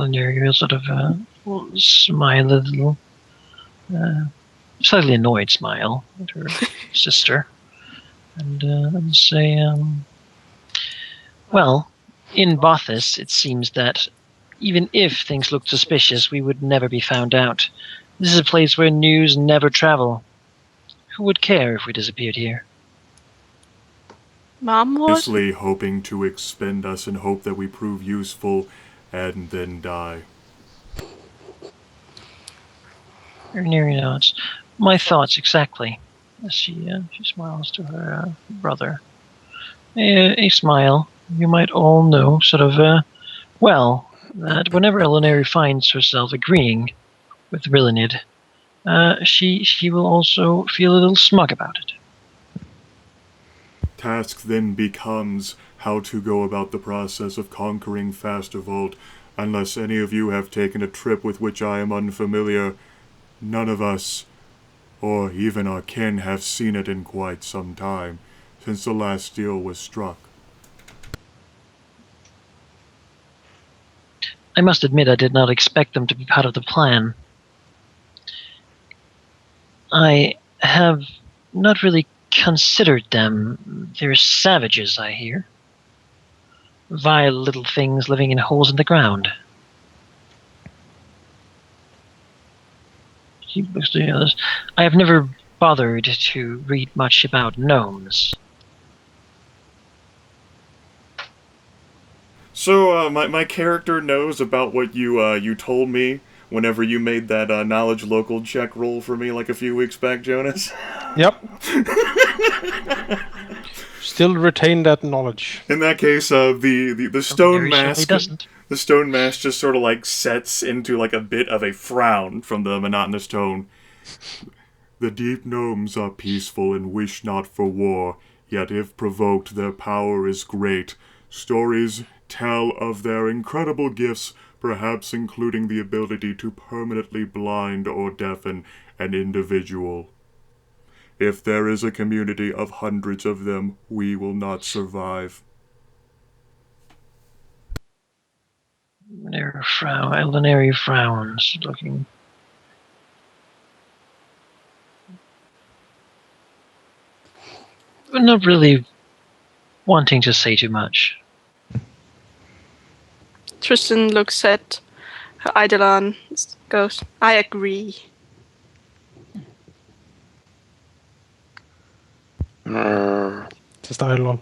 Alauneari will sort of smile a little, slightly annoyed smile at her sister, and say, well, in Bothas, it seems that even if things looked suspicious, we would never be found out. This is a place where news never travel. Who would care if we disappeared here? Mom would? Obviously hoping to expend us and hope that we prove useful and then die. Alauneari nods. My thoughts exactly. As she smiles to her brother. A smile. You might all know, sort of, that whenever Alauneari finds herself agreeing with Rilinid, she will also feel a little smug about it. Task then becomes how to go about the process of conquering Fastervold. Unless any of you have taken a trip with which I am unfamiliar, none of us, or even our kin, have seen it in quite some time, since the last deal was struck. I must admit I did not expect them to be part of the plan. I have not really considered them. They're savages, I hear. Vile little things living in holes in the ground. He looks to the others. I have never bothered to read much about gnomes. So, my character knows about what you told me whenever you made that knowledge local check roll for me like a few weeks back, Jonas. Yep. Still retain that knowledge. In that case, the stone mask, doesn't. the stone mask just sort of like sets into like a bit of a frown from the monotonous tone. The deep gnomes are peaceful and wish not for war, yet if provoked, their power is great. Stories tell of their incredible gifts, perhaps including the ability to permanently blind or deafen an individual. If there is a community of hundreds of them, we will not survive. Alauneari frowns, looking. But not really wanting to say too much. Tristan looks at her Eidolon, goes, I agree. Just Eidolon.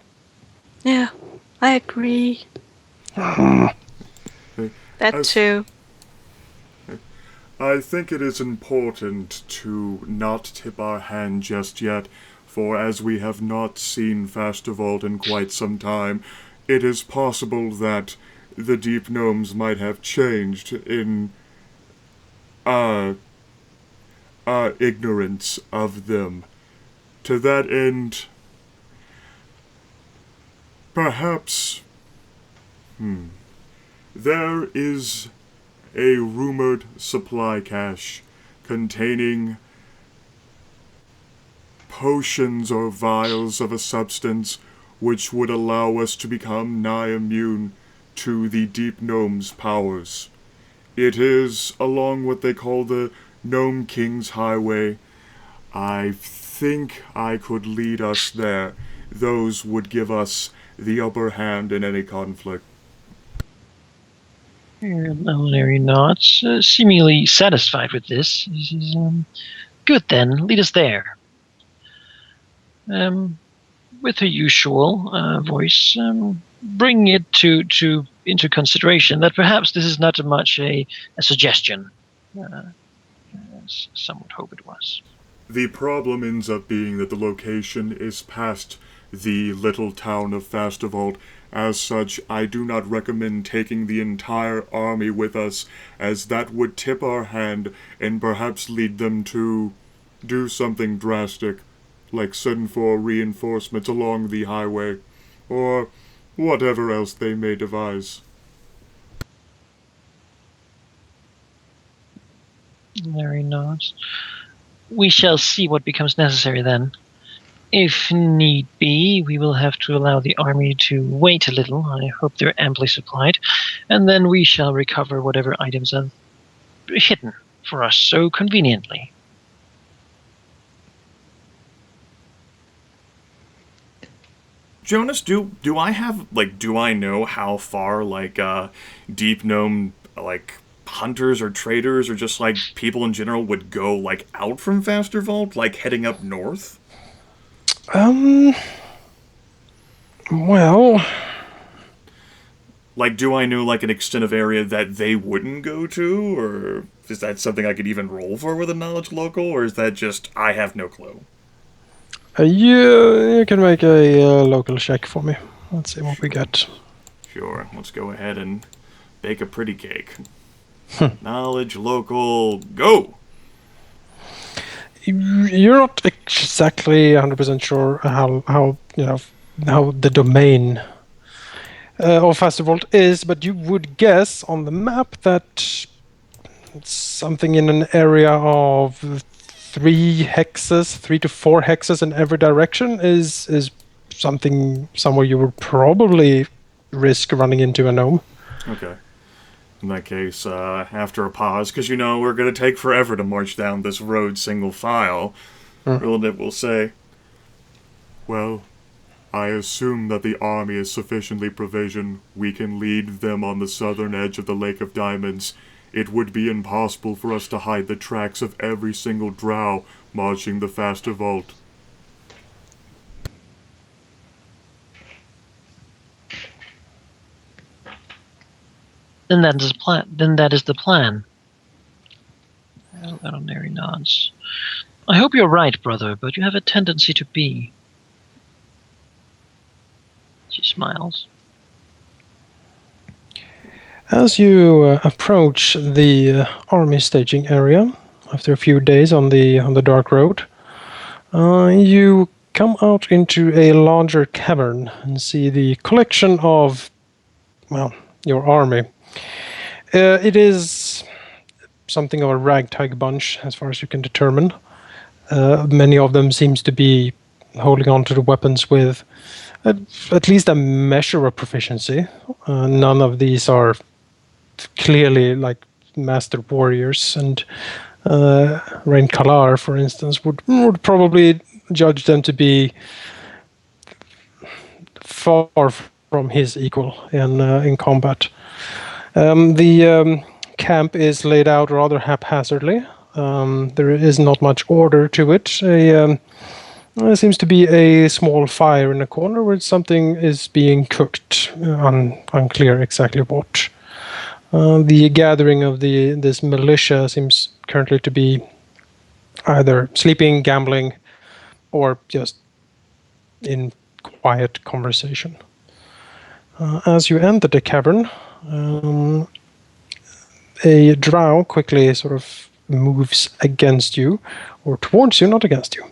Yeah, I agree. That too. I think it is important to not tip our hand just yet, for as we have not seen Fastervold in quite some time, it is possible that the deep gnomes might have changed in ignorance of them. To that end, perhaps there is a rumored supply cache containing potions or vials of a substance which would allow us to become nigh immune to the deep gnome's powers. It is along what they call the Gnome King's Highway. I think I could lead us there. Those would give us the upper hand in any conflict. Alauneari nods, seemingly satisfied with this. He says, good then, lead us there. With her usual voice, bring it into consideration that perhaps this is not so much a suggestion, as some would hope it was. The problem ends up being that the location is past the little town of Fastervold. As such, I do not recommend taking the entire army with us, as that would tip our hand and perhaps lead them to do something drastic, like send for reinforcements along the highway, or whatever else they may devise. Alauneari nods. We shall see what becomes necessary then. If need be, we will have to allow the army to wait a little. I hope they're amply supplied. and then we shall recover whatever items are hidden for us so conveniently. Jonas, do I know how far deep gnome hunters or traders or just people in general would go out from Faster Vault, heading up north? Well, do I know an extent of area that they wouldn't go to, or is that something I could even roll for with a knowledge local, or is that just I have no clue? you can make a local check for me. Let's see what we get. Sure, let's go ahead and bake a pretty cake. Knowledge local, go! You're not exactly 100% sure how the domain of Faster Vault is, but you would guess on the map that it's something in an area of 3 to 4 hexes in every direction is somewhere you would probably risk running into a gnome. Okay. In that case, after a pause, because we're going to take forever to march down this road single file, Rilinid will say, "Well, I assume that the army is sufficiently provisioned. We can lead them on the southern edge of the Lake of Diamonds. It would be impossible for us to hide the tracks of every single drow marching the Faster Vault." Then that is the plan. Alauneari nods. I hope you're right, brother, but you have a tendency to be. She smiles. As you approach the army staging area, after a few days on the dark road, you come out into a larger cavern and see the collection of, well, your army. It is something of a ragtag bunch, as far as you can determine. Many of them seems to be holding on to the weapons with at least a measure of proficiency. None of these are clearly master warriors, and Rae'nkalar, for instance, would probably judge them to be far from his equal in combat. The camp is laid out rather haphazardly. There is not much order to it. There seems to be a small fire in a corner where something is being cooked. Unclear exactly what. The gathering of this militia seems currently to be either sleeping, gambling, or just in quiet conversation. As you enter the cavern, a drow quickly sort of moves against you, or towards you, not against you,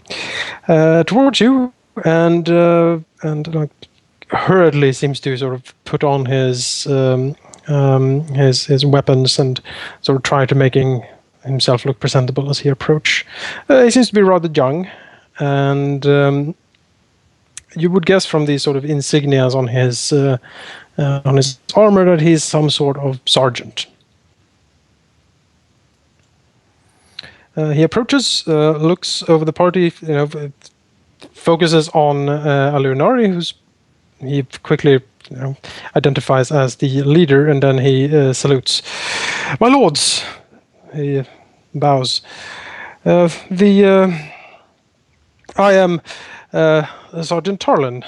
towards you, and hurriedly seems to sort of put on his weapons and sort of try to making himself look presentable as he approach. He seems to be rather young, and you would guess from these sort of insignias on his armor that he's some sort of sergeant. He approaches, looks over the party, focuses on Alauneari, who's he quickly identifies as the leader, and then he salutes. "My lords," he bows. I am Sergeant Tarlin.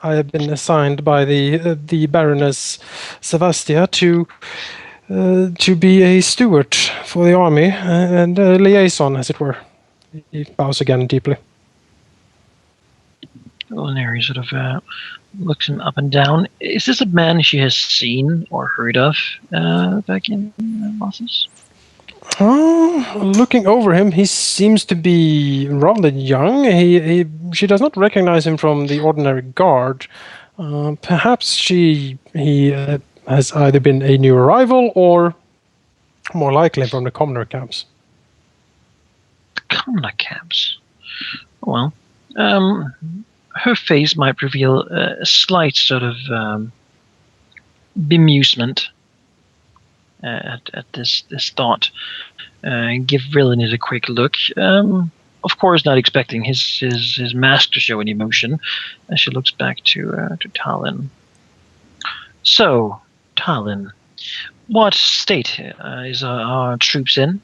I have been assigned by the Baroness Sevastia to be a steward for the army and a liaison, as it were. He bows again deeply. Alauneari sort of looks him up and down. Is this a man she has seen or heard of back in Losses? Looking over him, he seems to be rather young. She does not recognize him from the ordinary guard. Perhaps he has either been a new arrival or more likely from the commoner camps. The commoner camps? Well, her face might reveal a slight sort of bemusement at this thought. Give Rilinid a quick look. Of course, not expecting his mask to show any emotion, as she looks back to Talon. So, Talon, what state is our troops in?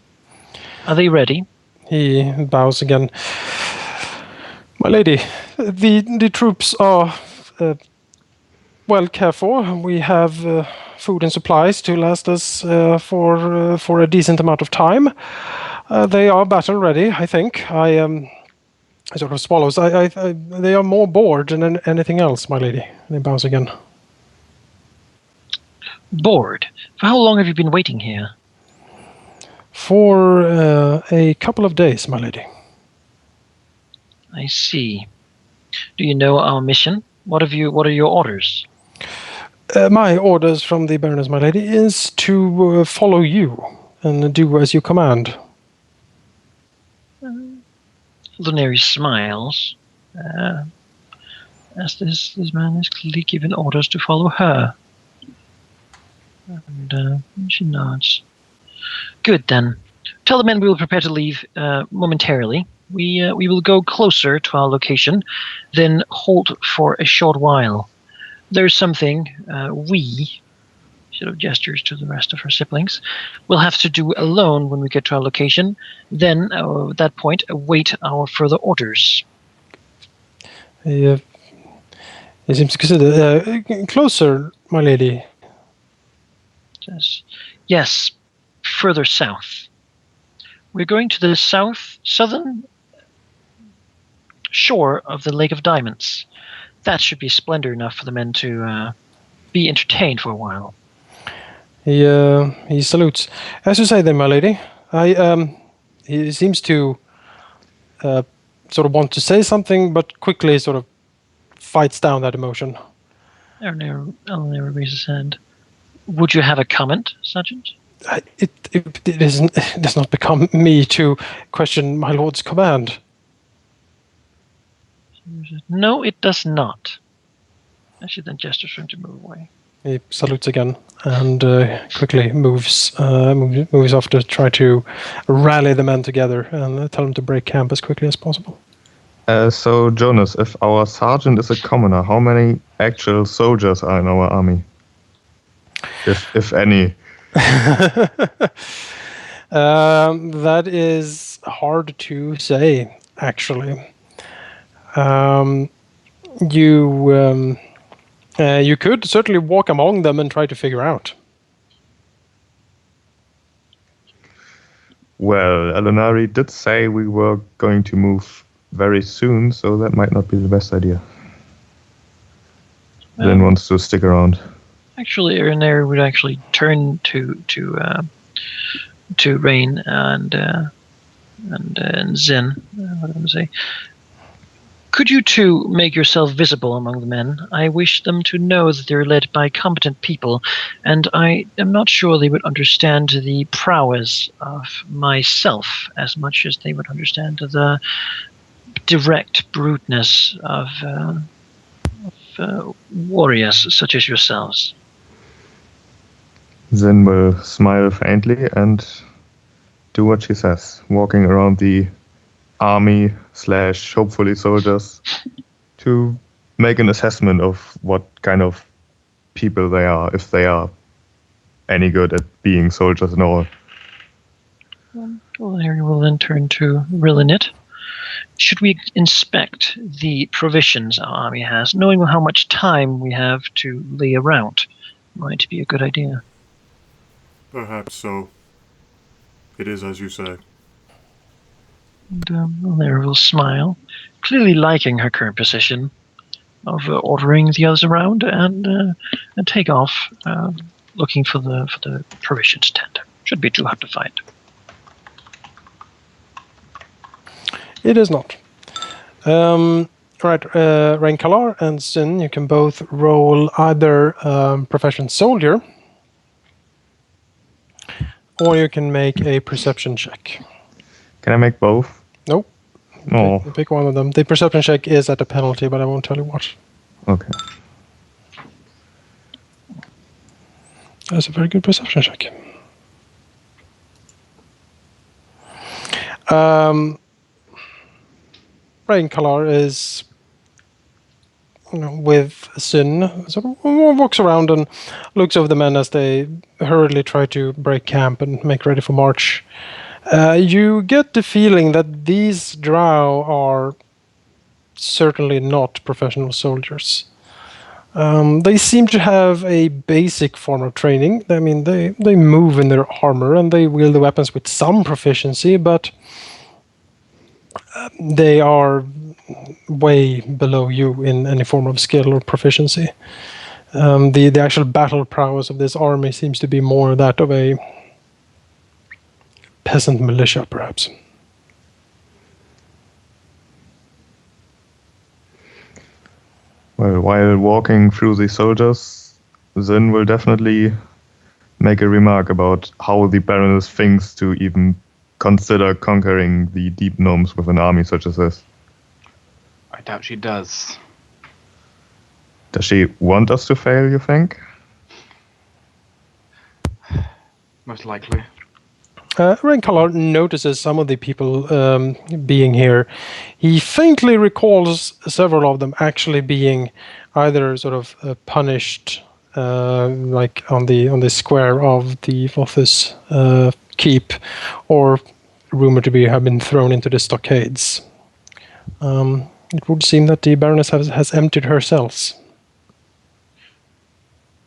Are they ready? He bows again. My lady, the troops are well cared for. We have food and supplies to last us for a decent amount of time. They are battle ready, I think. I sort of swallows. They are more bored than anything else, my lady. And he bows again. Bored? For how long have you been waiting here? For a couple of days, my lady. I see. Do you know our mission? What are your orders? My orders from the Baroness, my lady, is to follow you and do as you command. Alauneari smiles, as this man is clearly given orders to follow her. And she nods. Good then. Tell the men we will prepare to leave momentarily. We will go closer to our location, then halt for a short while. There's something we, sort of gestures to the rest of her siblings, will have to do alone when we get to our location. Then, at that point, await our further orders. He seems to consider closer, my lady. Says, yes, further south. We're going to the southern shore of the Lake of Diamonds. That should be splendor enough for the men to be entertained for a while. He salutes. As you say, then, my lady. He seems to sort of want to say something, but quickly sort of fights down that emotion. Alauneari raises his hand. Would you have a comment, Sergeant? It does not become me to question my lord's command. No, it does not. And she then gestures for him to move away. He salutes again and quickly moves off to try to rally the men together and tell them to break camp as quickly as possible. So, Jonas, if our sergeant is a commoner, how many actual soldiers are in our army? If any. That is hard to say, actually. You could certainly walk among them and try to figure out. Well, Alauneari did say we were going to move very soon, so that might not be the best idea. Zyn wants to stick around. Actually, Alauneari would actually turn to Rain and Zyn. What am I say? Could you two make yourself visible among the men? I wish them to know that they're led by competent people, and I am not sure they would understand the prowess of myself as much as they would understand the direct bruteness of warriors such as yourselves. Zyn will smile faintly and do what she says, walking around the army / hopefully soldiers to make an assessment of what kind of people they are, if they are any good at being soldiers and all. Well, Harry will then turn to Rilinid. Should we inspect the provisions our army has, knowing how much time we have to lay around? Might be a good idea. Perhaps so. It is as you say. And Alauneari will smile, clearly liking her current position of ordering the others around, and take off, looking for the provisions tent. Should be too hard to find. It is not. Right, Rae'nkalar and Zyn, you can both roll either Profession Soldier, or you can make a Perception check. Can I make both? Nope. No. Pick one of them. The Perception check is at a penalty, but I won't tell you what. Okay. That's a very good Perception check. Rae'nkalar is with Zyn, sort of walks around and looks over the men as they hurriedly try to break camp and make ready for march. You get the feeling that these drow are certainly not professional soldiers. They seem to have a basic form of training. I mean, they move in their armor and they wield the weapons with some proficiency, but they are way below you in any form of skill or proficiency. The actual battle prowess of this army seems to be more that of a peasant militia, perhaps. Well, while walking through the soldiers, Zyn will definitely make a remark about how the Baroness thinks to even consider conquering the deep gnomes with an army such as this. I doubt she does. Does she want us to fail, you think? Most likely. Rae'nkalar notices some of the people being here. He faintly recalls several of them actually being either sort of punished, like on the square of the office keep, or rumored to have been thrown into the stockades. It would seem that the Baroness has emptied her cells.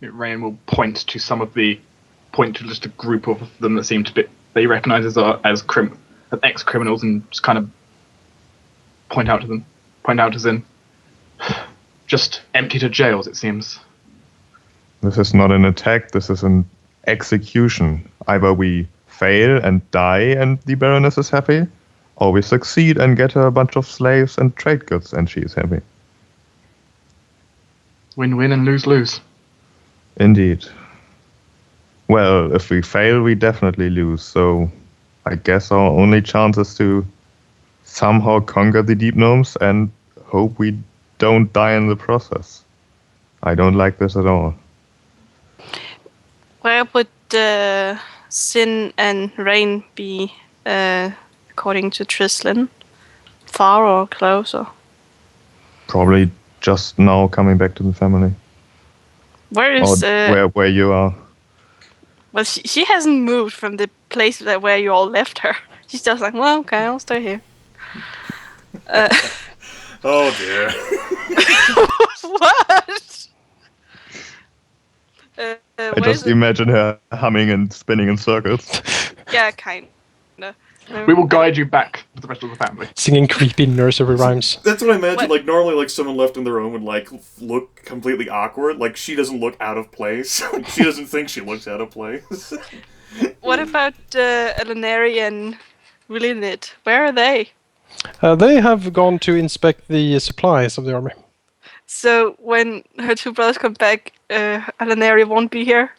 Rain will point to just a group of them that seem to be they recognise as ex-criminals, and just kind of point out to Zyn. Just empty to jails, it seems. This is not an attack, this is an execution. Either we fail and die and the Baroness is happy, or we succeed and get her a bunch of slaves and trade goods and she is happy. Win-win and lose-lose. Indeed. Well, if we fail, we definitely lose, so I guess our only chance is to somehow conquer the deep gnomes and hope we don't die in the process. I don't like this at all. Where would Zyn and Rain be, according to Trislin? Far or closer? Probably just now coming back to the family. Where is... where you are. Well, she hasn't moved from the place where you all left her. She's just like, well, okay, I'll stay here. Oh dear. What? I just imagine her humming and spinning in circles. Yeah, kind of. We will guide you back to the rest of the family. Singing creepy nursery rhymes. That's what I imagine. What? Like normally, like someone left on their own would like look completely awkward. Like she doesn't look out of place. She doesn't think she looks out of place. What about Alauneari and Rilinid? Where are they? They have gone to inspect the supplies of the army. So when her two brothers come back, Alauneari won't be here?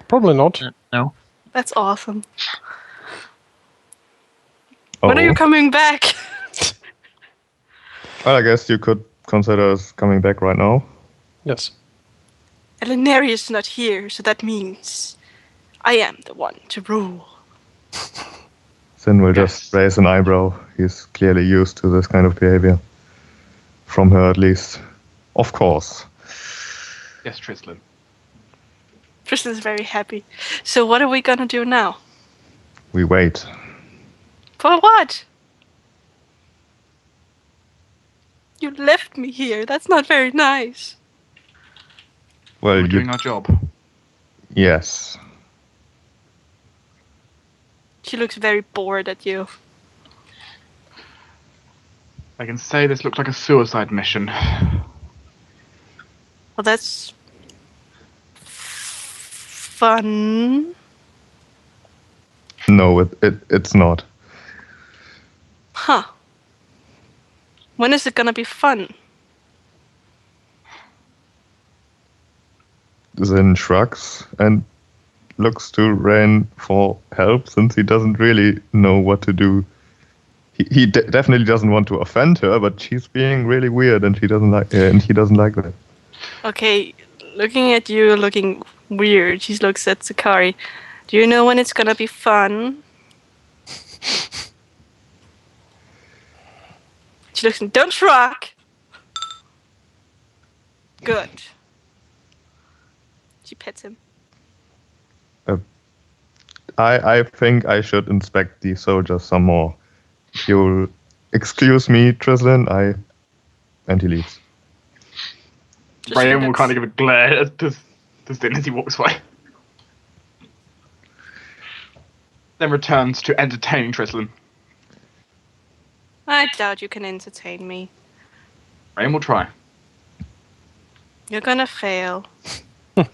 Probably not. No. That's awesome. When are you Oh. coming back? Well, I guess you could consider us coming back right now. Yes. Alauneari is not here, so that means I am the one to rule. Zyn will just raise an eyebrow. He's clearly used to this kind of behavior. From her, at least. Of course. Yes, Trislin. Tristan is very happy. So what are we gonna do now? We wait. For what? You left me here. That's not very nice. Well, We're you... doing our job. Yes. She looks very bored at you. I can say this looks like a suicide mission. Well, that's fun. No, it's not. Huh. When is it gonna be fun? Zyn shrugs and looks to Ren for help since he doesn't really know what to do. He definitely doesn't want to offend her, but she's being really weird and he doesn't like that. Okay, looking at you, looking weird. She looks at Sakari. Do you know when it's gonna be fun? She looks and don't shrug. Good. She pets him. I think I should inspect the soldiers some more. You'll excuse me, Trislin. And he leaves. Rayan will kind of give a glare to Zyn as he walks away. Then returns to entertaining Trislin. I doubt you can entertain me. Rayan will try. You're gonna fail.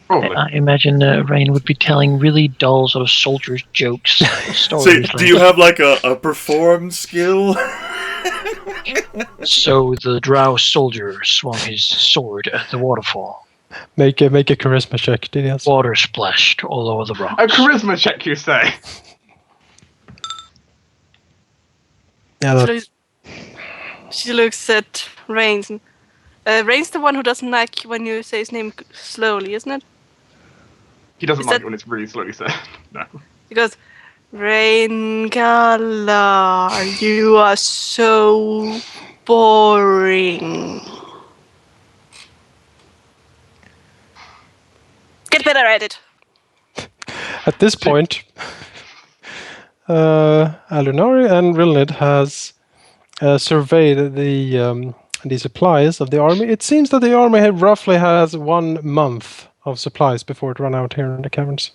Probably. I imagine Rain would be telling really dull sort of soldiers' jokes. So, Stories do you have like a perform skill? So the drow soldier swung his sword at the waterfall. Make a charisma check, Didias. Water splashed all over the rocks. A charisma check, you say? Yeah, She looks at Rains. Rain's the one who doesn't like when you say his name slowly, isn't it? He doesn't Is like that- it when it's really slowly said. No. He goes, Rae'nkalar, you are so boring. Get better at it. at this point, Alauneari and Rilinid has surveyed the supplies of the army. It seems that the army roughly has 1 month of supplies before it run out here in the caverns.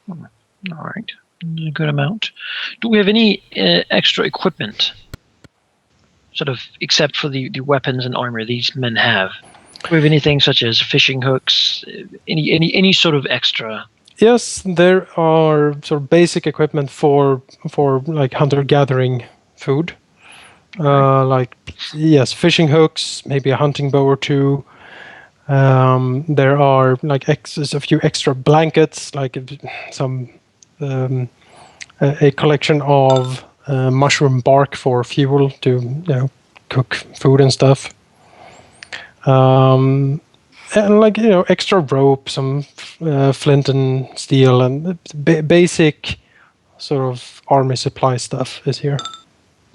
All right, a good amount. Do we have any extra equipment? Sort of, except for the weapons and armor these men have. Do we have anything such as fishing hooks? Any sort of extra? Yes, there are sort of basic equipment for like hunter-gathering food. Like, yes, fishing hooks, maybe a hunting bow or two. There are like a few extra blankets, like some a collection of mushroom bark for fuel to cook food and stuff. And like extra rope, some flint and steel, and basic sort of army supply stuff is here.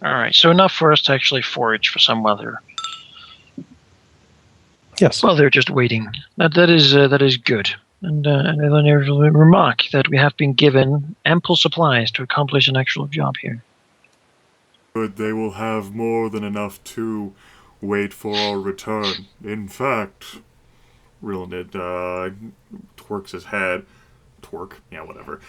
All right, so enough for us to actually forage for some weather. Yes. Well, they're just waiting. That is good. And Alauneari will remark that we have been given ample supplies to accomplish an actual job here. But they will have more than enough to wait for our return. In fact, Rilinid twerks his head. Twerk? Yeah, whatever.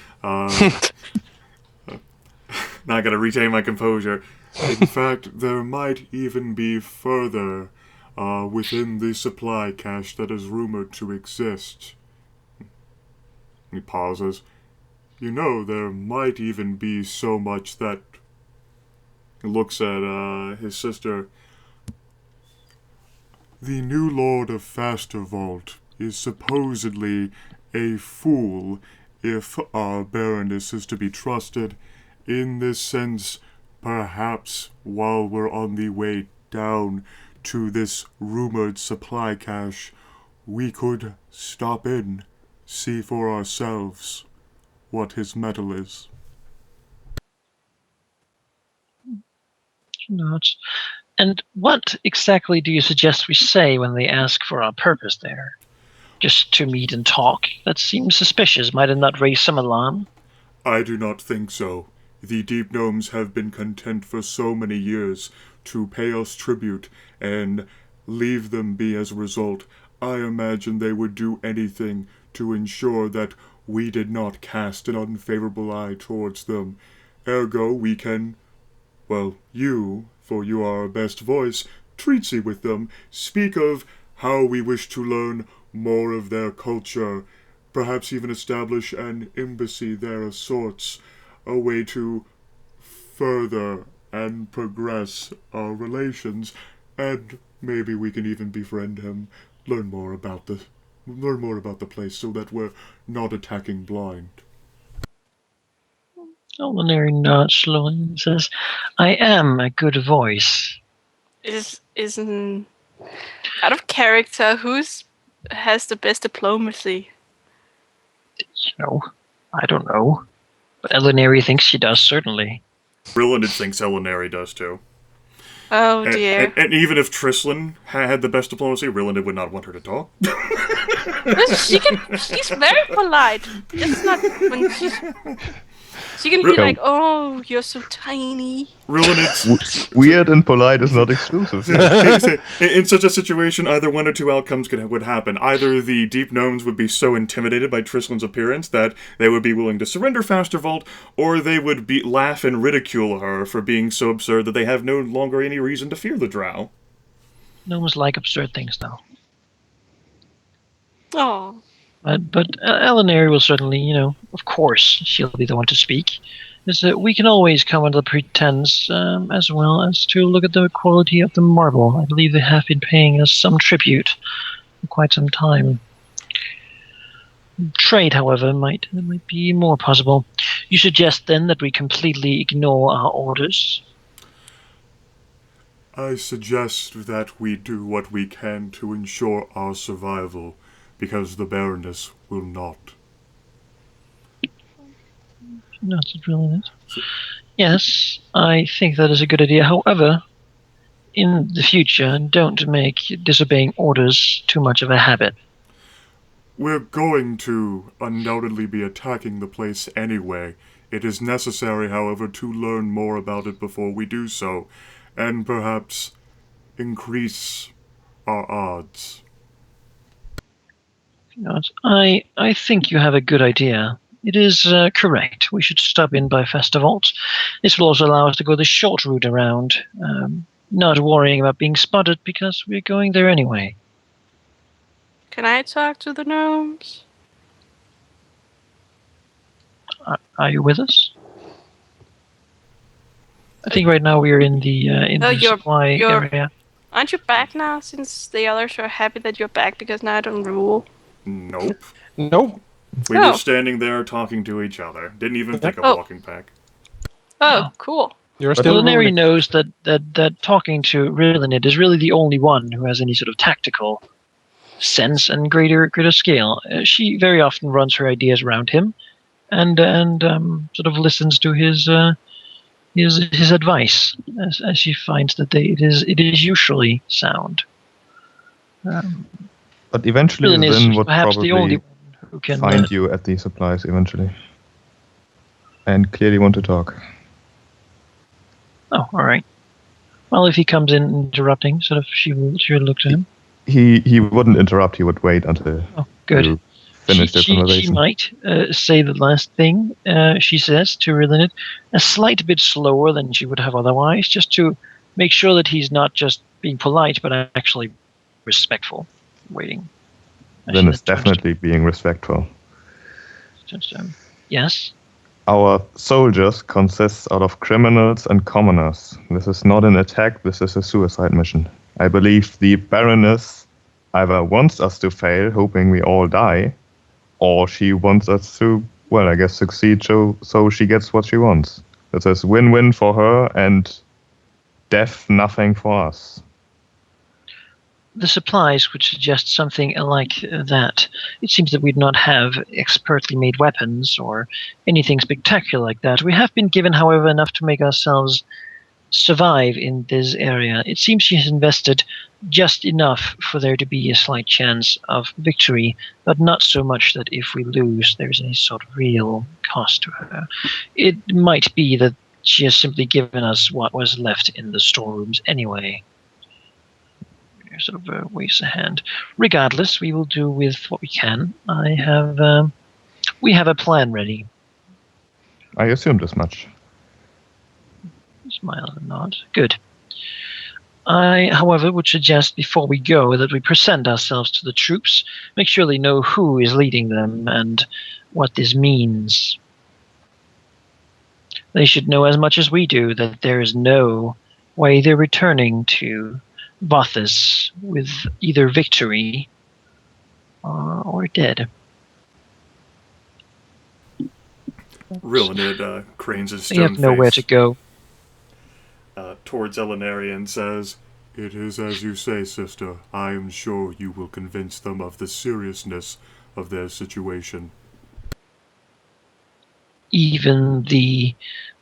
Not gonna retain my composure. In fact, there might even be further within the supply cache that is rumored to exist. He pauses. There might even be so much that... He looks at his sister. The new Lord of Fastervault is supposedly a fool, if our Baroness is to be trusted. In this sense, perhaps while we're on the way down to this rumored supply cache, we could stop in, see for ourselves what his metal is. Notes. And what exactly do you suggest we say when they ask for our purpose there? Just to meet and talk? That seems suspicious. Might it not raise some alarm? I do not think so. The Deep Gnomes have been content for so many years to pay us tribute and leave them be as a result. I imagine they would do anything to ensure that we did not cast an unfavorable eye towards them. Ergo, we can, well, you, for you are our best voice, treatsy with them, speak of how we wish to learn more of their culture, perhaps even establish an embassy there of sorts, a way to further and progress our relations, and maybe we can even befriend him, learn more about the place so that we're not attacking blind. Alauneari nods slowly and says, I am a good voice. Isn't out of character? Has the best diplomacy? I don't know. But Alauneari thinks she does, certainly. Rilinid thinks Alauneari does too. Oh dear. And even if Trislin had the best diplomacy, Rilinid would not want her to talk. She's very polite. Just not when she's. She can be like, "Oh, you're so tiny." Rilinid's Weird and polite is not exclusive. in such a situation, either one or two outcomes would happen. Either the deep gnomes would be so intimidated by Trislin's appearance that they would be willing to surrender Fastervolt, or they would laugh and ridicule her for being so absurd that they have no longer any reason to fear the drow. Gnomes like absurd things, though. Oh. But Alauneari will certainly, of course, she'll be the one to speak. Is that we can always come under the pretense, as well as to look at the quality of the marble. I believe they have been paying us some tribute for quite some time. Trade, however, might be more possible. You suggest then that we completely ignore our orders? I suggest that we do what we can to ensure our survival, because the Baroness will not. Not really it. Yes, I think that is a good idea. However, in the future, don't make disobeying orders too much of a habit. We're going to undoubtedly be attacking the place anyway. It is necessary, however, to learn more about it before we do so, and perhaps increase our odds. I think you have a good idea. It is correct. We should stop in by Fastervolt. This will also allow us to go the short route around, not worrying about being spotted because we're going there anyway. Can I talk to the gnomes? Are you with us? I think right now we are in the supply area. Aren't you back now, since the others are happy that you're back because now I don't rule? Nope. Nope. We were standing there talking to each other. Didn't even think of walking back. Oh, cool. You're still Alauneari ruling. knows that talking to Rilinid is really the only one who has any sort of tactical sense and greater scale. She very often runs her ideas around him, and sort of listens to his advice as she finds that it is usually sound. But eventually, Rilinid Zyn is would perhaps the only probably one who can find you at the supplies eventually, and clearly want to talk. Oh, all right. Well, if he comes in interrupting, sort of, she will look to him. He wouldn't interrupt. He would wait until Good. you finish the She conversation. might say the last thing she says to Rilinid a slight bit slower than she would have otherwise, just to make sure that he's not just being polite, but actually respectful. Waiting. Then it's definitely being respectful. Yes? Our soldiers consist out of criminals and commoners. This is not an attack, this is a suicide mission. I believe the Baroness either wants us to fail, hoping we all die, or she wants us to, well, I guess succeed so she gets what she wants. This is win-win for her and death nothing for us. The supplies would suggest something like that. It seems that we do not have expertly made weapons or anything spectacular like that. We have been given, however, enough to make ourselves survive in this area. It seems she has invested just enough for there to be a slight chance of victory, but not so much that if we lose, there's any sort of real cost to her. It might be that she has simply given us what was left in the storerooms anyway. Sort of waves a hand. Regardless, we will do with what we can. We have a plan ready. I assumed as much. Smile and nod. Good. I, however, would suggest before we go that we present ourselves to the troops, make sure they know who is leading them and what this means. They should know as much as we do that there is no way they're returning to Vothis with either victory or dead. Rilinid cranes his They stone have nowhere to go. Towards Alauneari and says, "It is as you say, sister. I am sure you will convince them of the seriousness of their situation." Even the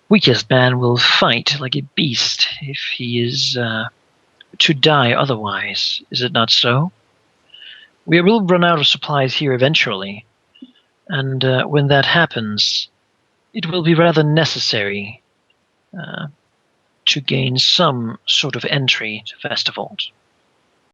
weakest man will fight like a beast if he is to die otherwise. Is it not so? We will run out of supplies here eventually, and when that happens, it will be rather necessary to gain some sort of entry to Vestervold.